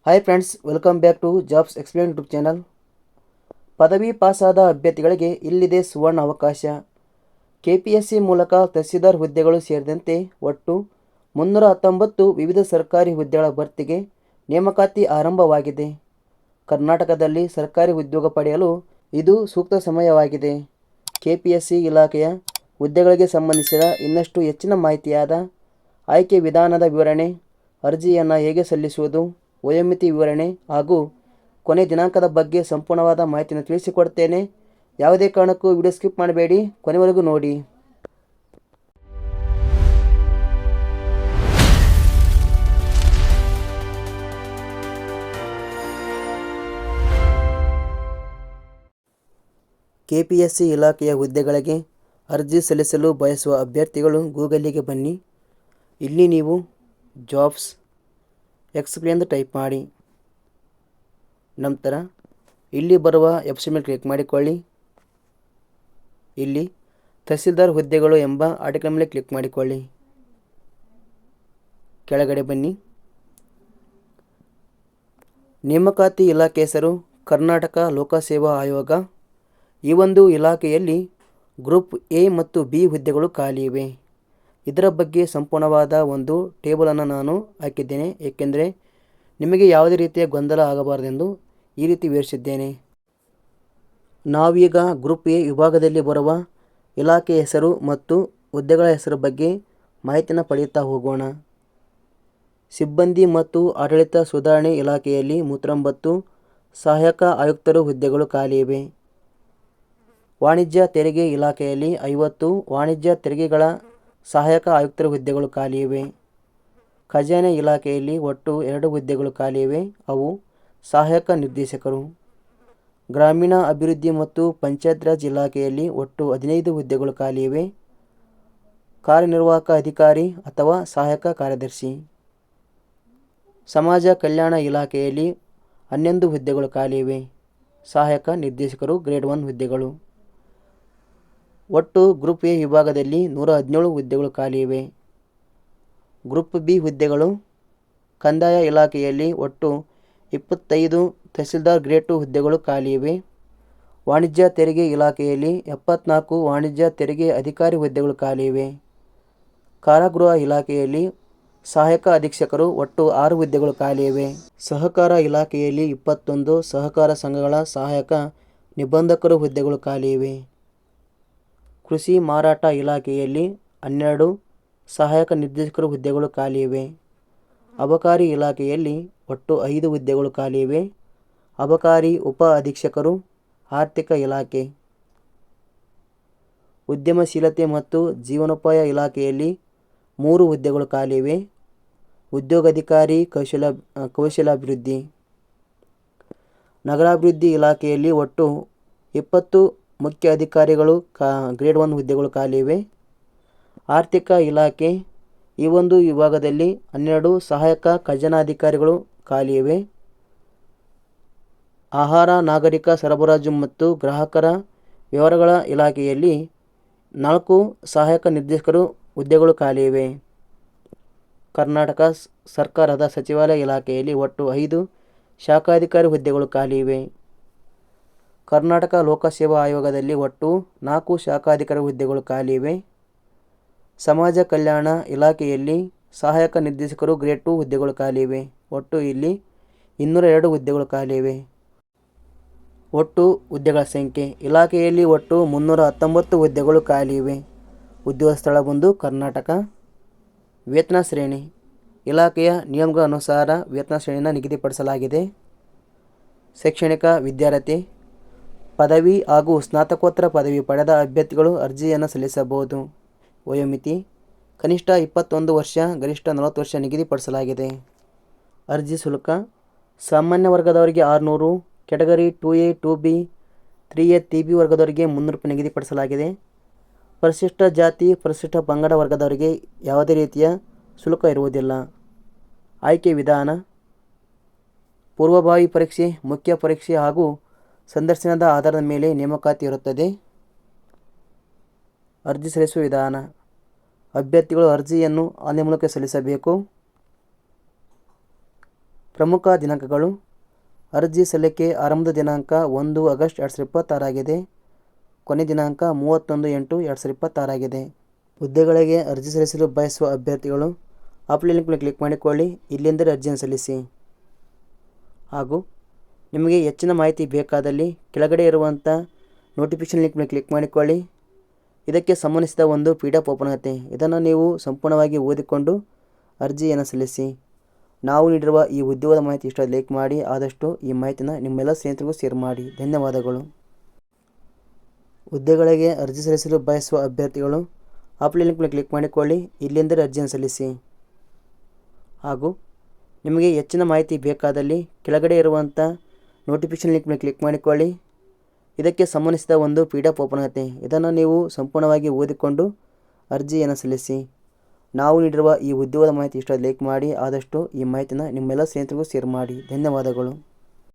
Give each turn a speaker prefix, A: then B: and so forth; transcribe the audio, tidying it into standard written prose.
A: Hi friends, welcome back to jobs explain YouTube channel. ಪದವಿ ಪಾಸಾದ ಅಭ್ಯರ್ಥಿಗಳಿಗೆ ಇಲ್ಲಿದೆ ಸುವರ್ಣ ಅವಕಾಶ. ಕೆಪಿಎಸ್ಸಿ ಮೂಲಕ ತಹಸೀಲ್ದಾರ್ ಹುದ್ದೆಗಳು ಸೇರಿದಂತೆ ಒಟ್ಟು 319 ವಿವಿಧ ಸರ್ಕಾರಿ ಹುದ್ದೆಗಳ ಭರ್ತಿಗೆ ನೇಮಕಾತಿ ಆರಂಭವಾಗಿದೆ. ಕರ್ನಾಟಕದಲ್ಲಿ ಸರ್ಕಾರಿ ಉದ್ಯೋಗ ಪಡೆಯಲು ಇದು ಸೂಕ್ತ ಸಮಯವಾಗಿದೆ. ಕೆಪಿಎಸ್ಸಿ ಇಲಾಖೆಯ ಹುದ್ದೆಗಳಿಗೆ ಸಂಬಂಧಿಸಿದ ಇನ್ನಷ್ಟು ಹೆಚ್ಚಿನ ಮಾಹಿತಿಯಾದ ಆಯ್ಕೆ ವಿಧಾನದ ವಿವರಣೆ, ಅರ್ಜಿಯನ್ನು ಹೇಗೆ ಸಲ್ಲಿಸುವುದು, ವಯೋಮಿತಿ ವಿವರಣೆ ಹಾಗೂ ಕೊನೆ ದಿನಾಂಕದ ಬಗ್ಗೆ ಸಂಪೂರ್ಣವಾದ ಮಾಹಿತಿಯನ್ನು ತಿಳಿಸಿಕೊಡ್ತೇನೆ. ಯಾವುದೇ ಕಾರಣಕ್ಕೂ ವಿಡಿಯೋ ಸ್ಕಿಪ್ ಮಾಡಬೇಡಿ, ಕೊನೆವರೆಗೂ ನೋಡಿ. ಕೆಪಿಎಸ್ಸಿ ಇಲಾಖೆಯ ಹುದ್ದೆಗಳಿಗೆ ಅರ್ಜಿ ಸಲ್ಲಿಸಲು ಬಯಸುವ ಅಭ್ಯರ್ಥಿಗಳು ಗೂಗಲ್ಲಿಗೆ ಬನ್ನಿ. ಇಲ್ಲಿ ನೀವು ಜಾಬ್ಸ್ ಎಕ್ಸ್ಪ್ಲೇನ್ ಟೈಪ್ ಮಾಡಿ. ನಂತರ ಇಲ್ಲಿ ಬರುವ ವೆಬ್ಸೈಟ್ ಮೇಲೆ ಕ್ಲಿಕ್ ಮಾಡಿಕೊಳ್ಳಿ. ಇಲ್ಲಿ ತಹಸೀಲ್ದಾರ್ ಹುದ್ದೆಗಳು ಎಂಬ ಆರ್ಟಿಕಲ್ ಮೇಲೆ ಕ್ಲಿಕ್ ಮಾಡಿಕೊಳ್ಳಿ. ಕೆಳಗಡೆ ಬನ್ನಿ. ನೇಮಕಾತಿ ಇಲಾಖೆ ಹೆಸರು ಕರ್ನಾಟಕ ಲೋಕಸೇವಾ ಆಯೋಗ. ಈ ಒಂದು ಇಲಾಖೆಯಲ್ಲಿ ಗ್ರೂಪ್ ಎ ಮತ್ತು ಬಿ ಹುದ್ದೆಗಳು ಖಾಲಿ ಇವೆ. ಇದರ ಬಗ್ಗೆ ಸಂಪೂರ್ಣವಾದ ಒಂದು ಟೇಬಲನ್ನು ನಾನು ಹಾಕಿದ್ದೇನೆ, ಏಕೆಂದರೆ ನಿಮಗೆ ಯಾವುದೇ ರೀತಿಯ ಗೊಂದಲ ಆಗಬಾರದೆಂದು ಈ ರೀತಿ ವಿವರಿಸಿದ್ದೇನೆ. ನಾವೀಗ ಗ್ರೂಪ್ ಎ ವಿಭಾಗದಲ್ಲಿ ಬರುವ ಇಲಾಖೆ ಹೆಸರು ಮತ್ತು ಹುದ್ದೆಗಳ ಹೆಸರು ಬಗ್ಗೆ ಮಾಹಿತಿಯನ್ನು ಪಡೆಯುತ್ತಾ ಹೋಗೋಣ. ಸಿಬ್ಬಂದಿ ಮತ್ತು ಆಡಳಿತ ಸುಧಾರಣೆ ಇಲಾಖೆಯಲ್ಲಿ 39 ಸಹಾಯಕ ಆಯುಕ್ತರು ಹುದ್ದೆಗಳು ಖಾಲಿ ಇವೆ. ವಾಣಿಜ್ಯ ತೆರಿಗೆ ಇಲಾಖೆಯಲ್ಲಿ 50 ವಾಣಿಜ್ಯ ತೆರಿಗೆಗಳ ಸಹಾಯಕ ಆಯುಕ್ತರ ಹುದ್ದೆಗಳು ಖಾಲಿ ಇವೆ. ಖಜಾನೆ ಇಲಾಖೆಯಲ್ಲಿ ಒಟ್ಟು 2 ಹುದ್ದೆಗಳು ಖಾಲಿ ಇವೆ, ಅವು ಸಹಾಯಕ ನಿರ್ದೇಶಕರು. ಗ್ರಾಮೀಣ ಅಭಿವೃದ್ಧಿ ಮತ್ತು ಪಂಚಾಯತ್ ರಾಜ್ ಇಲಾಖೆಯಲ್ಲಿ ಒಟ್ಟು 15 ಹುದ್ದೆಗಳು ಖಾಲಿ ಇವೆ, ಕಾರ್ಯನಿರ್ವಾಹಕ ಅಧಿಕಾರಿ ಅಥವಾ ಸಹಾಯಕ ಕಾರ್ಯದರ್ಶಿ. ಸಮಾಜ ಕಲ್ಯಾಣ ಇಲಾಖೆಯಲ್ಲಿ 11 ಹುದ್ದೆಗಳು ಖಾಲಿ ಇವೆ, ಸಹಾಯಕ ನಿರ್ದೇಶಕರು ಗ್ರೇಡ್ 1 ಹುದ್ದೆಗಳು. ಒಟ್ಟು ಗ್ರೂಪ್ ಎ ವಿಭಾಗದಲ್ಲಿ 117 ಹುದ್ದೆಗಳು ಖಾಲಿ ಇವೆ. ಗ್ರೂಪ್ ಬಿ ಹುದ್ದೆಗಳು ಕಂದಾಯ ಇಲಾಖೆಯಲ್ಲಿ ಒಟ್ಟು 25 ತಹಸೀಲ್ದಾರ್ ಗ್ರೇಡ್ 2 ಹುದ್ದೆಗಳು ಖಾಲಿ ಇವೆ. ವಾಣಿಜ್ಯ ತೆರಿಗೆ ಇಲಾಖೆಯಲ್ಲಿ 74 ವಾಣಿಜ್ಯ ತೆರಿಗೆ ಅಧಿಕಾರಿ ಹುದ್ದೆಗಳು ಖಾಲಿ ಇವೆ. ಕಾರಾಗೃಹ ಇಲಾಖೆಯಲ್ಲಿ ಸಹಾಯಕ ಅಧೀಕ್ಷಕರು ಒಟ್ಟು 6 ಹುದ್ದೆಗಳು ಖಾಲಿ ಇವೆ. ಸಹಕಾರ ಇಲಾಖೆಯಲ್ಲಿ 21 ಸಹಕಾರ ಸಂಘಗಳ ಸಹಾಯಕ ನಿಬಂಧಕರು ಹುದ್ದೆಗಳು ಖಾಲಿ ಇವೆ. ಕೃಷಿ ಮಾರಾಟ ಇಲಾಖೆಯಲ್ಲಿ 12 ಸಹಾಯಕ ನಿರ್ದೇಶಕರು ಹುದ್ದೆಗಳು ಖಾಲಿ ಇವೆ. ಅಬಕಾರಿ ಇಲಾಖೆಯಲ್ಲಿ ಒಟ್ಟು 5 ಹುದ್ದೆಗಳು ಖಾಲಿ ಇವೆ. ಅಬಕಾರಿ ಉಪ ಅಧೀಕ್ಷಕರು ಆರ್ಥಿಕ ಇಲಾಖೆ. ಉದ್ಯಮಶೀಲತೆ ಮತ್ತು ಜೀವನೋಪಾಯ ಇಲಾಖೆಯಲ್ಲಿ 3 ಹುದ್ದೆಗಳು ಖಾಲಿ ಇವೆ. ಉದ್ಯೋಗಾಧಿಕಾರಿ ಕೌಶಲ್ಯಾಭಿವೃದ್ಧಿ. ನಗರಾಭಿವೃದ್ಧಿ ಇಲಾಖೆಯಲ್ಲಿ ಒಟ್ಟು 20 ಮುಖ್ಯ ಅಧಿಕಾರಿಗಳು ಗ್ರೇಡ್ 1 ಹುದ್ದೆಗಳು ಖಾಲಿ ಇವೆ. ಆರ್ಥಿಕ ಇಲಾಖೆ ಈ ಒಂದು ವಿಭಾಗದಲ್ಲಿ 12 ಸಹಾಯಕ ಖಜಾನಾಧಿಕಾರಿಗಳು ಖಾಲಿ ಇವೆ. ಆಹಾರ ನಾಗರಿಕ ಸರಬರಾಜು ಮತ್ತು ಗ್ರಾಹಕರ ವ್ಯವಹಾರಗಳ ಇಲಾಖೆಯಲ್ಲಿ 4 ಸಹಾಯಕ ನಿರ್ದೇಶಕರು ಹುದ್ದೆಗಳು ಖಾಲಿ ಇವೆ. ಕರ್ನಾಟಕ ಸರ್ಕಾರದ ಸಚಿವಾಲಯ ಇಲಾಖೆಯಲ್ಲಿ ಒಟ್ಟು 5 ಶಾಖಾಧಿಕಾರಿ ಹುದ್ದೆಗಳು ಖಾಲಿ ಇವೆ. ಕರ್ನಾಟಕ ಲೋಕಸೇವಾ ಆಯೋಗದಲ್ಲಿ ಒಟ್ಟು 4 ಶಾಖಾಧಿಕಾರಿ ಹುದ್ದೆಗಳು ಖಾಲಿ ಇವೆ. ಸಮಾಜ ಕಲ್ಯಾಣ ಇಲಾಖೆಯಲ್ಲಿ ಸಹಾಯಕ ನಿರ್ದೇಶಕರು ಗ್ರೇಡ್ 2 ಹುದ್ದೆಗಳು ಖಾಲಿ ಇವೆ. ಒಟ್ಟು ಇಲ್ಲಿ 202 ಹುದ್ದೆಗಳು ಖಾಲಿ ಇವೆ. ಒಟ್ಟು ಹುದ್ದೆಗಳ ಸಂಖ್ಯೆ ಇಲಾಖೆಯಲ್ಲಿ ಒಟ್ಟು 319 ಹುದ್ದೆಗಳು ಖಾಲಿ ಇವೆ. ಉದ್ಯೋಗ ಸ್ಥಳ ಬಂದು ಕರ್ನಾಟಕ. ವೇತನ ಶ್ರೇಣಿ ಇಲಾಖೆಯ ನಿಯಮಗಳ ಅನುಸಾರ ವೇತನ ಶ್ರೇಣಿಯನ್ನು ನಿಗದಿಪಡಿಸಲಾಗಿದೆ. ಶೈಕ್ಷಣಿಕ ವಿದ್ಯಾರ್ಹತೆ ಪದವಿ ಹಾಗೂ ಸ್ನಾತಕೋತ್ತರ ಪದವಿ ಪಡೆದ ಅಭ್ಯರ್ಥಿಗಳು ಅರ್ಜಿಯನ್ನು ಸಲ್ಲಿಸಬಹುದು. ವಯೋಮಿತಿ ಕನಿಷ್ಠ 21 ವರ್ಷ, ಗರಿಷ್ಠ 40 ವರ್ಷ ನಿಗದಿಪಡಿಸಲಾಗಿದೆ. ಅರ್ಜಿ ಶುಲ್ಕ ಸಾಮಾನ್ಯ ವರ್ಗದವರಿಗೆ 600, category 2A 2B 3A 3B ವರ್ಗದವರಿಗೆ 300 ರೂಪಾಯಿ ನಿಗದಿಪಡಿಸಲಾಗಿದೆ. ಪರಿಶಿಷ್ಟ ಜಾತಿ ಪರಿಶಿಷ್ಟ ಪಂಗಡ ವರ್ಗದವರಿಗೆ ಯಾವುದೇ ರೀತಿಯ ಶುಲ್ಕ ಇರುವುದಿಲ್ಲ. ಆಯ್ಕೆ ವಿಧಾನ ಪೂರ್ವಭಾವಿ ಪರೀಕ್ಷೆ, ಮುಖ್ಯ ಪರೀಕ್ಷೆ ಹಾಗೂ ಸಂದರ್ಶನದ ಆಧಾರದ ಮೇಲೆ ನೇಮಕಾತಿ ಇರುತ್ತದೆ. ಅರ್ಜಿ ಸಲ್ಲಿಸುವ ವಿಧಾನ ಅಭ್ಯರ್ಥಿಗಳು ಅರ್ಜಿಯನ್ನು ಆನ್ಲೈನ್ ಮೂಲಕ ಸಲ್ಲಿಸಬೇಕು. ಪ್ರಮುಖ ದಿನಾಂಕಗಳು: ಅರ್ಜಿ ಸಲ್ಲಿಕೆ ಆರಂಭದ ದಿನಾಂಕ 1 ಆಗಸ್ಟ್ 2026 ಆಗಿದೆ. ಕೊನೆ ದಿನಾಂಕ 31/8/2026 ಆಗಿದೆ. ಹುದ್ದೆಗಳಿಗೆ ಅರ್ಜಿ ಸಲ್ಲಿಸಲು ಬಯಸುವ ಅಭ್ಯರ್ಥಿಗಳು ಅಪ್ಲೈ ಲಿಂಕ್ ಮೇಲೆ ಕ್ಲಿಕ್ ಮಾಡಿಕೊಳ್ಳಿ. ಇಲ್ಲಿಂದಲೇ ಅರ್ಜಿಯನ್ನು ಸಲ್ಲಿಸಿ. ಹಾಗೂ ನಿಮಗೆ ಹೆಚ್ಚಿನ ಮಾಹಿತಿ ಬೇಕಾದಲ್ಲಿ ಕೆಳಗಡೆ ಇರುವಂಥ ನೋಟಿಫಿಕೇಷನ್ ಲಿಂಕ್ ಮೇಲೆ ಕ್ಲಿಕ್ ಮಾಡಿಕೊಳ್ಳಿ. ಇದಕ್ಕೆ ಸಂಬಂಧಿಸಿದ ಒಂದು PDF ಓಪನ್ ಆಗುತ್ತೆ. ಇದನ್ನು ನೀವು ಸಂಪೂರ್ಣವಾಗಿ ಓದಿಕೊಂಡು ಅರ್ಜಿಯನ್ನು ಸಲ್ಲಿಸಿ. ನಾವು ನೀಡಿರುವ ಈ ಉದ್ಯೋಗದ ಮಾಹಿತಿ ಇಷ್ಟ ಲೈಕ್ ಮಾಡಿ. ಆದಷ್ಟು ಈ ಮಾಹಿತಿನ ನಿಮ್ಮೆಲ್ಲ ಸ್ನೇಹಿತರಿಗೂ ಶೇರ್ ಮಾಡಿ. ಧನ್ಯವಾದಗಳು. ಹುದ್ದೆಗಳಿಗೆ ಅರ್ಜಿ ಸಲ್ಲಿಸಲು ಬಯಸುವ ಅಭ್ಯರ್ಥಿಗಳು ಅಪ್ಲೈ ಲಿಂಕ್ ಮೇಲೆ ಕ್ಲಿಕ್ ಮಾಡಿಕೊಳ್ಳಿ. ಇಲ್ಲಿಂದಲೇ ಅರ್ಜಿಯನ್ನು ಸಲ್ಲಿಸಿ. ಹಾಗೂ ನಿಮಗೆ ಹೆಚ್ಚಿನ ಮಾಹಿತಿ ಬೇಕಾದಲ್ಲಿ ಕೆಳಗಡೆ ಇರುವಂಥ ನೋಟಿಫಿಕೇಷನ್ ಲಿಂಕ್ ಮೇಲೆ ಕ್ಲಿಕ್ ಮಾಡಿಕೊಳ್ಳಿ. ಇದಕ್ಕೆ ಸಂಬಂಧಿಸಿದ ಒಂದು PDF ಓಪನ್ ಆಗುತ್ತೆ. ಇದನ್ನು ನೀವು ಸಂಪೂರ್ಣವಾಗಿ ಓದಿಕೊಂಡು ಅರ್ಜಿಯನ್ನು ಸಲ್ಲಿಸಿ. ನಾವು ನೀಡಿರುವ ಈ ಉದ್ಯೋಗದ ಮಾಹಿತಿ ಇಷ್ಟ ಲೈಕ್ ಮಾಡಿ. ಆದಷ್ಟು ಈ ಮಾಹಿತಿನ ನಿಮ್ಮೆಲ್ಲ ಸ್ನೇಹಿತರಿಗೂ ಶೇರ್ ಮಾಡಿ. ಧನ್ಯವಾದಗಳು.